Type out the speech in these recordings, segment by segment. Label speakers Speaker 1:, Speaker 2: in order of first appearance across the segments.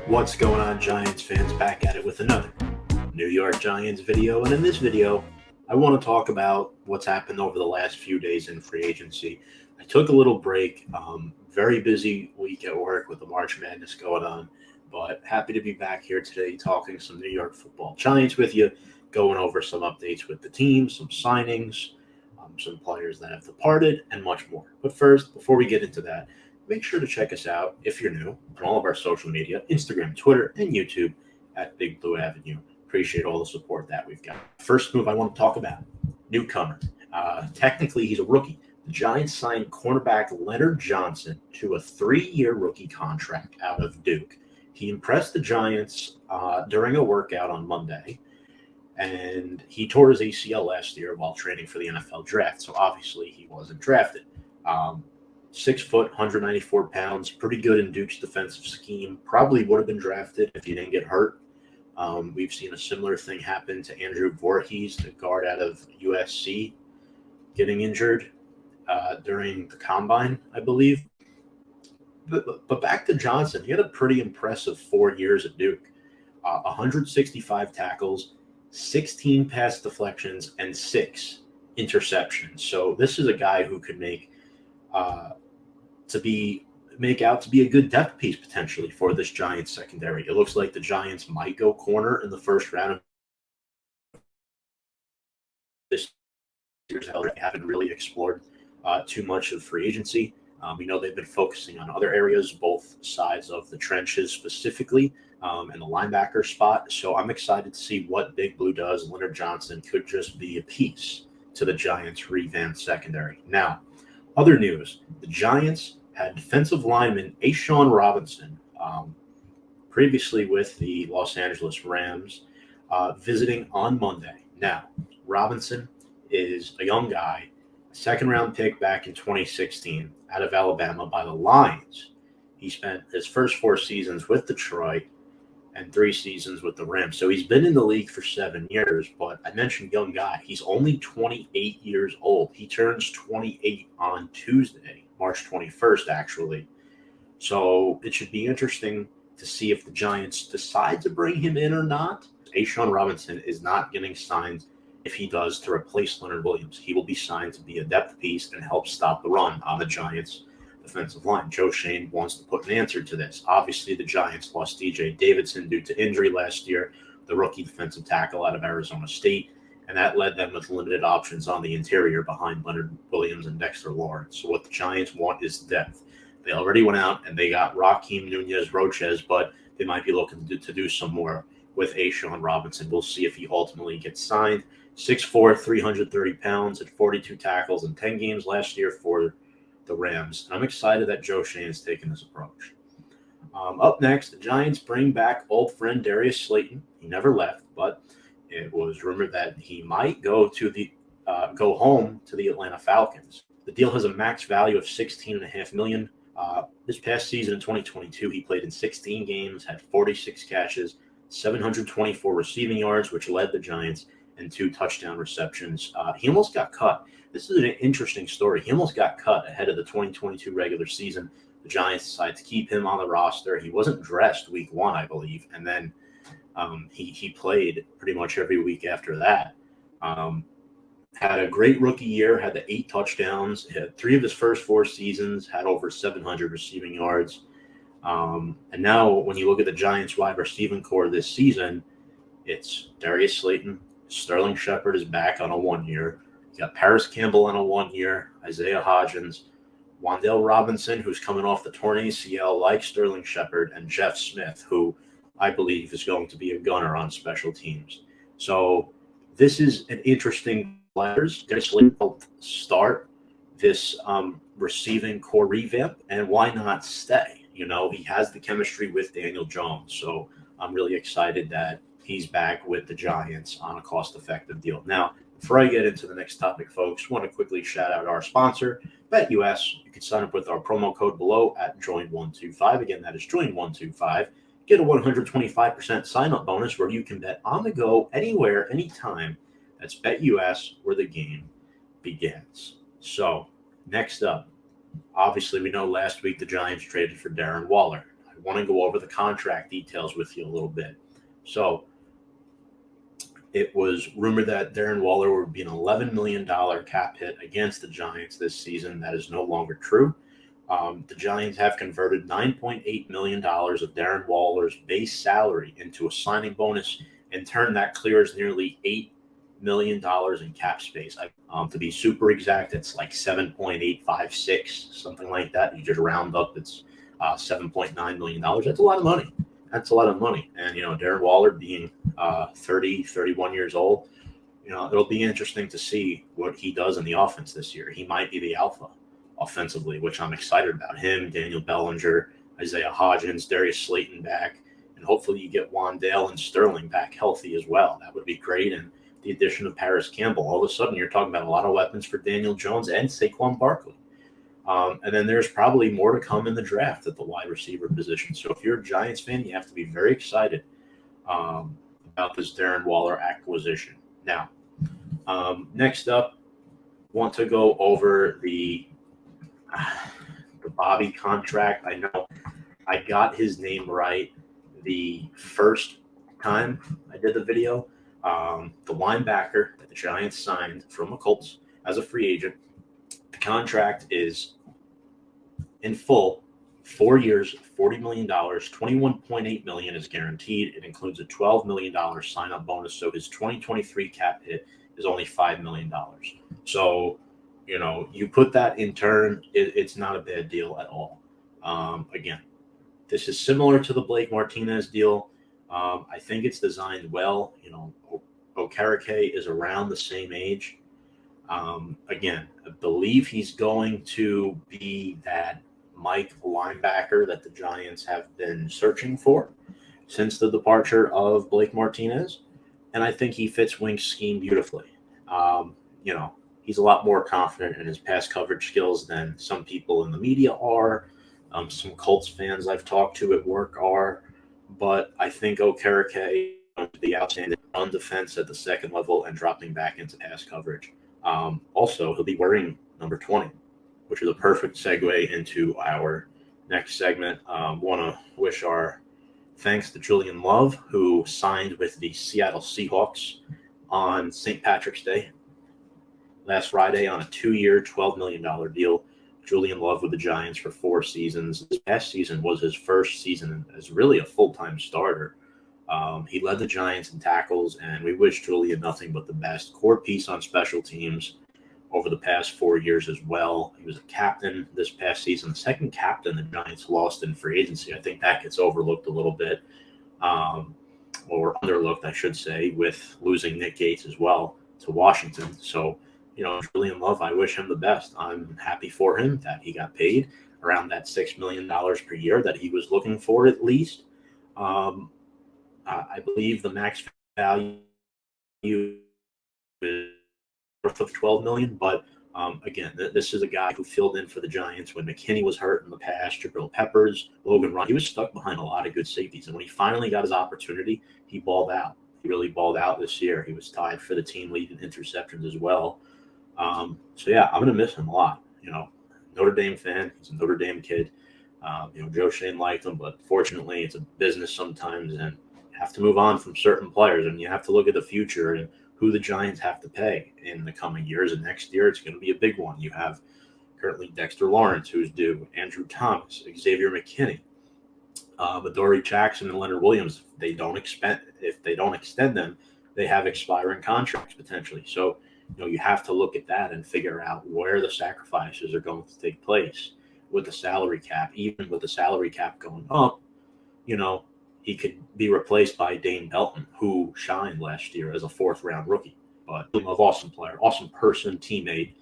Speaker 1: What's going on, Giants fans? Back at it with another New York Giants video. And in this video, I want to talk about what's happened over the last few days in free agency. I took a little break, very busy week at work with the March Madness going on, but happy to be back here today talking some New York football Giants with you, going over some updates with the team, some signings, some players that have departed, and much more. But first, before we get into that, make sure to check us out if you're new on all of our social media, Instagram, Twitter, and YouTube at Big Blue Avenue. Appreciate all the support that we've got. First move I want to talk about, newcomer. Technically, he's a rookie. The Giants signed cornerback Leonard Johnson to a 3-year rookie contract out of Duke. He impressed the Giants during a workout on Monday, and he tore his ACL last year while training for the NFL draft, so obviously he wasn't drafted. 6 foot, 194 pounds, pretty good in Duke's defensive scheme. Probably would have been drafted if he didn't get hurt. We've seen a similar thing happen to Andrew Voorhees, the guard out of USC, getting injured during the combine, I believe. But back to Johnson, he had a pretty impressive 4 years at Duke. 165 tackles, 16 pass deflections, and 6 interceptions. So this is a guy who could make out to be a good depth piece potentially for this Giants secondary. It looks like the Giants might go corner in the first round of this year's. They haven't really explored too much of free agency. We know they've been focusing on other areas, both sides of the trenches specifically, and the linebacker spot. So I'm excited to see what Big Blue does. Leonard Johnson could just be a piece to the Giants' revamped secondary. Now, other news, the Giants had defensive lineman AShawn Robinson, previously with the Los Angeles Rams, visiting on Monday. Now, Robinson is a young guy, a second-round pick back in 2016 out of Alabama by the Lions. He spent his first 4 seasons with Detroit and 3 seasons with the Rams. So he's been in the league for 7 years, but I mentioned young guy. He's only 28 years old. He turns 28 on Tuesday, March 21st, actually. So it should be interesting to see if the Giants decide to bring him in or not. AShawn Robinson is not getting signed, if he does, to replace Leonard Williams. He will be signed to be a depth piece and help stop the run on the Giants' defensive line. Joe Schoen wants to put an answer to this. Obviously, the Giants lost DJ Davidson due to injury last year, the rookie defensive tackle out of Arizona State, and that led them with limited options on the interior behind Leonard Williams and Dexter Lawrence. So what the Giants want is depth. They already went out and they got Raheem Nunez-Roches, but they might be looking to do some more with AShawn Robinson. We'll see if he ultimately gets signed. 6'4", 330 pounds, at 42 tackles in 10 games last year for the Rams. And I'm excited that Joe Schoen is taking this approach. Up next, the Giants bring back old friend Darius Slayton. He never left, but it was rumored that he might go home to the Atlanta Falcons. The deal has a max value of $16.5 million. This past season in 2022, he played in 16 games, had 46 catches, 724 receiving yards, which led the Giants, and 2 touchdown receptions. He almost got cut. This is an interesting story. He almost got cut ahead of the 2022 regular season. The Giants decided to keep him on the roster. He wasn't dressed week 1, I believe, and then he played pretty much every week after that. Had a great rookie year, had the 8 touchdowns, had 3 of his first 4 seasons, had over 700 receiving yards. And now when you look at the Giants wide receiving core this season, it's Darius Slayton. Sterling Shepard is back on a 1-year. You got Paris Campbell on a 1-year, Isaiah Hodgins, Wan'Dale Robinson, who's coming off the torn ACL like Sterling Shepard, and Jeff Smith, who I believe is going to be a gunner on special teams. So this is an interesting players. Darius Slayton helped start this receiving core revamp, and why not stay? You know, he has the chemistry with Daniel Jones, so I'm really excited that he's back with the Giants on a cost-effective deal. Now, before I get into the next topic, folks, I want to quickly shout out our sponsor, BetUS. You can sign up with our promo code below at Join125. Again, that is Join125. Get a 125% sign-up bonus where you can bet on the go, anywhere, anytime. That's BetUS, where the game begins. So, next up, obviously we know last week the Giants traded for Darren Waller. I want to go over the contract details with you a little bit. So it was rumored that Darren Waller would be an $11 million cap hit against the Giants this season. That is no longer true. The Giants have converted $9.8 million of Darren Waller's base salary into a signing bonus. In turn, that clears nearly $8 million in cap space. To be super exact, it's like 7.856, something like that. You just round up, it's $7.9 million. That's a lot of money. That's a lot of money. And, Darren Waller being 31 years old, it'll be interesting to see what he does in the offense this year. He might be the alpha offensively, which I'm excited about. Him, Daniel Bellinger, Isaiah Hodgins, Darius Slayton back, and hopefully you get Wandale and Sterling back healthy as well. That would be great. And the addition of Paris Campbell, all of a sudden you're talking about a lot of weapons for Daniel Jones and Saquon Barkley. And then there's probably more to come in the draft at the wide receiver position. So if you're a Giants fan, you have to be very excited about this Darren Waller acquisition. Now, next up, want to go over the Bobby contract. I know I got his name right the first time I did the video. The linebacker that the Giants signed from the Colts as a free agent. The contract is in full, 4 years, $40 million, $21.8 million is guaranteed. It includes a $12 million sign-up bonus, so his 2023 cap hit is only $5 million. So, you put that in turn, it's not a bad deal at all. Again, this is similar to the Blake Martinez deal. I think it's designed well. Okereke is around the same age. Again, I believe he's going to be that Mike linebacker that the Giants have been searching for since the departure of Blake Martinez. And I think he fits Wink's scheme beautifully. He's a lot more confident in his pass coverage skills than some people in the media are. Some Colts fans I've talked to at work are. But I think Okereke is going to be outstanding on defense at the second level and dropping back into pass coverage. Also, he'll be wearing number 20, which is a perfect segue into our next segment. Want to wish our thanks to Julian Love, who signed with the Seattle Seahawks on St. Patrick's Day last Friday on a 2-year, $12 million deal. Julian Love with the Giants for 4 seasons. This past season was his first season as really a full-time starter. He led the Giants in tackles, and we wish Julian nothing but the best. Core piece on special teams over the past 4 years as well. He was a captain this past season, the second captain the Giants lost in free agency. I think that gets overlooked a little bit, or underlooked, I should say, with losing Nick Gates as well to Washington. So, Julian Love, I wish him the best. I'm happy for him that he got paid around that $6 million per year that he was looking for at least. I believe the max value is worth of $12 million, but again, this is a guy who filled in for the Giants when McKinney was hurt in the past, Jabril Peppers, Logan Ryan. He was stuck behind a lot of good safeties, and when he finally got his opportunity, he balled out. He really balled out this year. He was tied for the team lead in interceptions as well. So yeah, I'm gonna miss him a lot. Notre Dame fan. He's a Notre Dame kid. Joe Shane liked him, but fortunately, it's a business sometimes, and you have to move on from certain players, and you have to look at the future and who the Giants have to pay in the coming years. And next year, it's going to be a big one. You have currently Dexter Lawrence, who's due, Andrew Thomas, Xavier McKinney, Adoree Jackson, and Leonard Williams. If they don't extend them, they have expiring contracts potentially. So, you have to look at that and figure out where the sacrifices are going to take place with the salary cap. Even with the salary cap going up, he could be replaced by Dane Belton, who shined last year as a 4th-round rookie. But Love, awesome player, awesome person, teammate.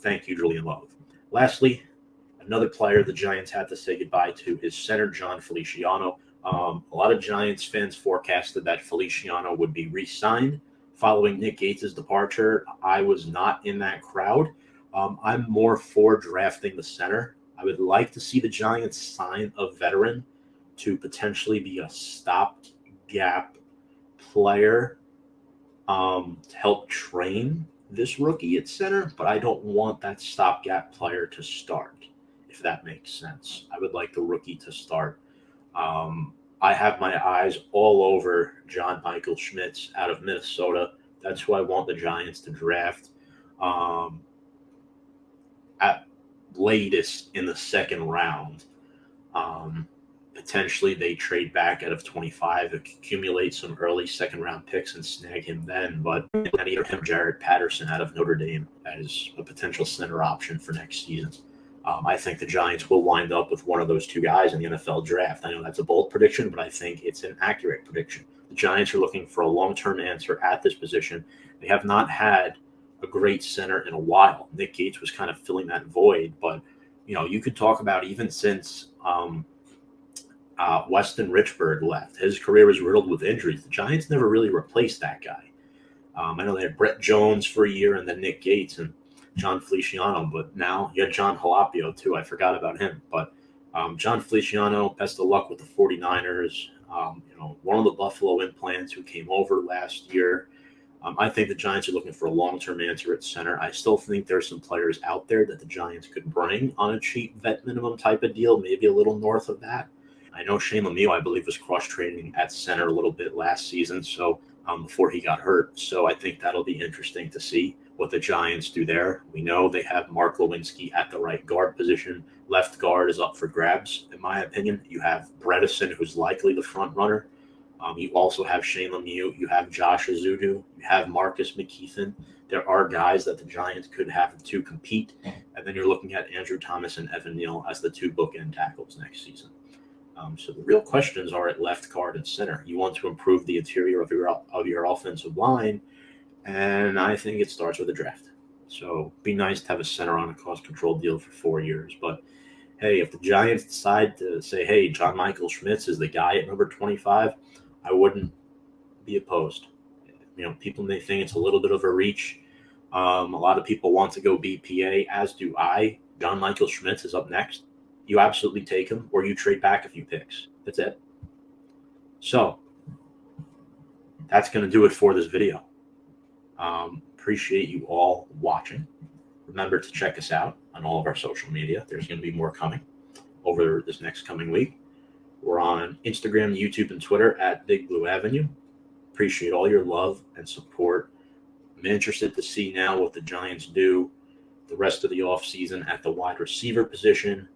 Speaker 1: Thank you, Julian Love. Lastly, another player the Giants had to say goodbye to is center Jon Feliciano. A lot of Giants fans forecasted that Feliciano would be re-signed following Nick Gates' departure. I was not in that crowd. I'm more for drafting the center. I would like to see the Giants sign a veteran to potentially be a stopgap player to help train this rookie at center, but I don't want that stopgap player to start, if that makes sense. I would like the rookie to start. I have my eyes all over John Michael Schmitz out of Minnesota. That's who I want the Giants to draft at latest in the second round. Potentially they trade back out of 25, accumulate some early second-round picks, and snag him then. But either him, Jared Patterson out of Notre Dame as a potential center option for next season. I think the Giants will wind up with one of those two guys in the NFL draft. I know that's a bold prediction, but I think it's an accurate prediction. The Giants are looking for a long-term answer at this position. They have not had a great center in a while. Nick Gates was kind of filling that void, but you could talk about even since Weston Richburg left. His career was riddled with injuries. The Giants never really replaced that guy. I know they had Brett Jones for a year and then Nick Gates and Jon Feliciano, but now you had John Halapio too. I forgot about him. But Jon Feliciano, best of luck with the 49ers. One of the Buffalo implants who came over last year. I think the Giants are looking for a long-term answer at center. I still think there's some players out there that the Giants could bring on a cheap vet minimum type of deal, maybe a little north of that. I know Shane Lemieux, I believe, was cross-training at center a little bit last season, so before he got hurt. So I think that'll be interesting to see what the Giants do there. We know they have Mark Lewinsky at the right guard position. Left guard is up for grabs, in my opinion. You have Bredesen, who's likely the front runner. You also have Shane Lemieux. You have Josh Azudu. You have Marcus McKeithen. There are guys that the Giants could have to compete. And then you're looking at Andrew Thomas and Evan Neal as the two bookend tackles next season. So the real questions are at left guard and center. You want to improve the interior of your offensive line, and I think it starts with a draft. So it'd be nice to have a center on a cost-controlled deal for 4 years. But, hey, if the Giants decide to say, hey, John Michael Schmitz is the guy at number 25, I wouldn't be opposed. People may think it's a little bit of a reach. A lot of people want to go BPA, as do I. John Michael Schmitz is up next. You absolutely take him, or you trade back a few picks. That's it. So that's going to do it for this video. Appreciate you all watching. Remember to check us out on all of our social media. There's going to be more coming over this next coming week. We're on Instagram, YouTube, and Twitter at Big Blue Avenue. Appreciate all your love and support. I'm interested to see now what the Giants do the rest of the offseason at the wide receiver position,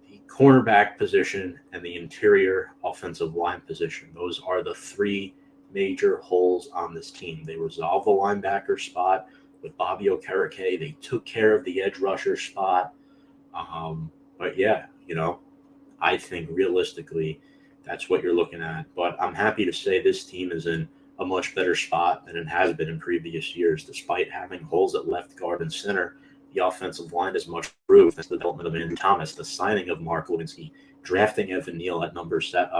Speaker 1: the cornerback position, and the interior offensive line position. Those are the three major holes on this team. They resolved the linebacker spot with Bobby Okereke. They took care of the edge rusher spot. But yeah, I think realistically that's what you're looking at. But I'm happy to say this team is in a much better spot than it has been in previous years. Despite having holes at left guard and center, the offensive line is much improved. That's the development of Andrew Thomas, the signing of Mark Lewinsky, drafting Evan Neal at number 7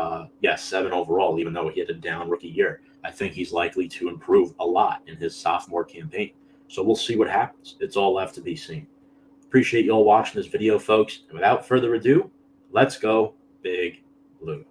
Speaker 1: overall, even though he had a down rookie year. I think he's likely to improve a lot in his sophomore campaign. So we'll see what happens. It's all left to be seen. Appreciate you all watching this video, folks. And without further ado, let's go Big Blue.